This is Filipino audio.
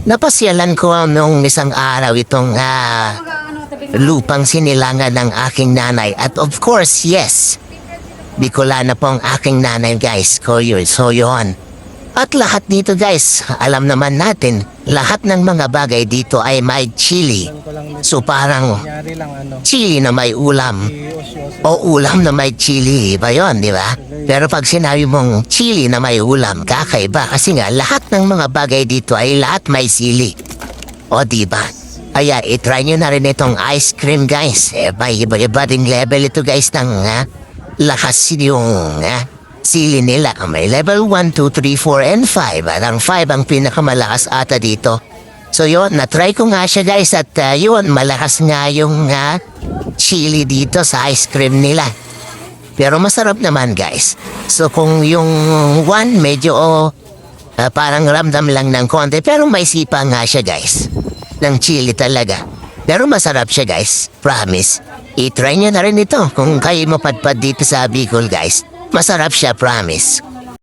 Napasyalan ko noong isang araw itong lupang sinilangan ng aking nanay. At of course, yes, Bicolana po ang aking nanay guys. So yun. At lahat dito guys, alam naman natin, lahat ng mga bagay dito ay may chili. So parang chili na may ulam. O ulam na may chili, iba yun, di ba? Pero pag sinabi mong chili na may ulam, kakaiba. Kasi nga, lahat ng mga bagay dito ay lahat may sili. O di ba? Kaya itry nyo na rin itong ice cream guys. May iba-iba ding level ito guys ng lakas yung sili nila. May level 1, 2, 3, 4, and 5. At ang 5 ang pinakamalakas ata dito. So yun, na-try ko nga siya guys. At yun, malakas nga yung chili dito sa ice cream nila. Pero masarap naman guys. So kung yung 1 medyo parang ramdam lang ng konti. Pero may sipa nga siya guys. Ng chili talaga. Pero masarap siya guys. Promise. I-try nyo na rin ito kung kayo mapadpad dito sa Bicol guys. Masarap siya, promise.